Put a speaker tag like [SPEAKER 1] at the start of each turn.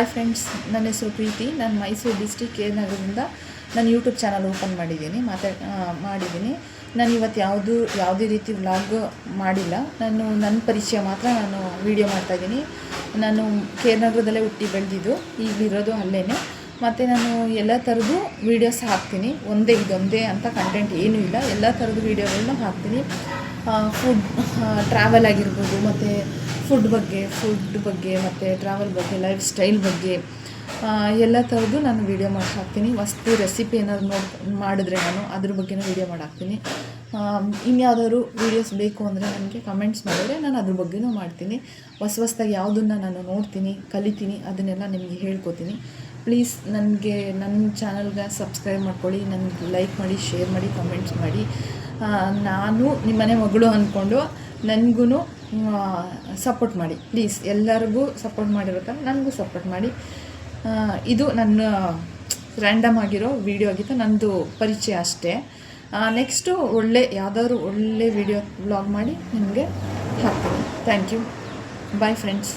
[SPEAKER 1] Hi friends, ನನ್ನ ಹೆಸರು ಪ್ರೀತಿ. ನಾನು ಮೈಸೂರು ಡಿಸ್ಟಿಕ್ ಕೆ ನಗರದಿಂದ ನಾನು ಯೂಟ್ಯೂಬ್ ಚಾನಲ್ ಓಪನ್ ಮಾಡಿದ್ದೀನಿ. ನಾನು ಇವತ್ತು ಯಾವುದೇ ರೀತಿ ವ್ಲಾಗ್ ಮಾಡಿಲ್ಲ. ನನ್ನ ಪರಿಚಯ ಮಾತ್ರ ನಾನು ವೀಡಿಯೋ ಮಾಡ್ತಾಯಿದ್ದೀನಿ. ನಾನು ಕೆ ನಗರದಲ್ಲೇ ಹುಟ್ಟಿ ಬೆಳೆದಿದ್ದು, ಈಗಲಿರೋದು ಅಲ್ಲೇ. ಮತ್ತು ನಾನು ಎಲ್ಲ ಥರದ್ದು ವೀಡಿಯೋಸ್ ಹಾಕ್ತೀನಿ. ಇದೊಂದೇ ಅಂತ ಕಂಟೆಂಟ್ ಏನೂ ಇಲ್ಲ. ಎಲ್ಲ ಥರದ್ದು ವೀಡಿಯೋಗಳನ್ನ ಹಾಕ್ತೀನಿ. ಟ್ರಾವೆಲ್ ಆಗಿರ್ಬೋದು, ಮತ್ತು ಫುಡ್ ಬಗ್ಗೆ ಮತ್ತು ಟ್ರಾವೆಲ್ ಬಗ್ಗೆ, ಲೈಫ್ ಸ್ಟೈಲ್ ಬಗ್ಗೆ ಎಲ್ಲ ಥರದ್ದು ನಾನು ವೀಡಿಯೋ ಮಾಡಿ ಹಾಕ್ತೀನಿ. ಹೊಸ್ತು ರೆಸಿಪಿ ಏನಾದ್ರು ಮಾಡಿದ್ರೆ ನಾನು ಅದ್ರ ಬಗ್ಗೆನೂ ವೀಡಿಯೋ ಮಾಡಿ ಹಾಕ್ತೀನಿ. ಇನ್ಯಾವುದಾದ್ರು ವೀಡಿಯೋಸ್ ಬೇಕು ಅಂದರೆ ನನಗೆ ಕಮೆಂಟ್ಸ್ ಮಾಡಿದ್ರೆ ನಾನು ಅದ್ರ ಬಗ್ಗೆನೂ ಮಾಡ್ತೀನಿ. ಹೊಸ್ದಾಗಿ ಯಾವುದನ್ನು ನಾನು ನೋಡ್ತೀನಿ, ಕಲಿತೀನಿ, ಅದನ್ನೆಲ್ಲ ನಿಮಗೆ ಹೇಳ್ಕೊತೀನಿ. ಪ್ಲೀಸ್ ನನ್ನ ಚಾನಲ್ಗೆ ಸಬ್ಸ್ಕ್ರೈಬ್ ಮಾಡ್ಕೊಳ್ಳಿ, ನನಗೆ ಲೈಕ್ ಮಾಡಿ, ಶೇರ್ ಮಾಡಿ, ಕಮೆಂಟ್ಸ್ ಮಾಡಿ. ನಾನು ನಿಮ್ಮನೆ ಮಗಳು ಅಂದ್ಕೊಂಡು ನನಗೂ ಸಪೋರ್ಟ್ ಮಾಡಿ. ಪ್ಲೀಸ್ ಎಲ್ಲರಿಗೂ ಸಪೋರ್ಟ್ ಮಾಡಿರೋ ನನಗೂ ಸಪೋರ್ಟ್ ಮಾಡಿ. ಇದು ನನ್ನ ರ್ಯಾಂಡಮ್ ಆಗಿರೋ ವೀಡಿಯೋ ಆಗಿತ್ತು, ನನ್ನದು ಪರಿಚಯ ಅಷ್ಟೇ. ನೆಕ್ಸ್ಟು ಯಾವುದಾದ್ರು ಒಳ್ಳೆ ವೀಡಿಯೋ ವ್ಲಾಗ್ ಮಾಡಿ ನಿಮಗೆ ಹಾಕ್ತೀನಿ. Thank you. Bye friends.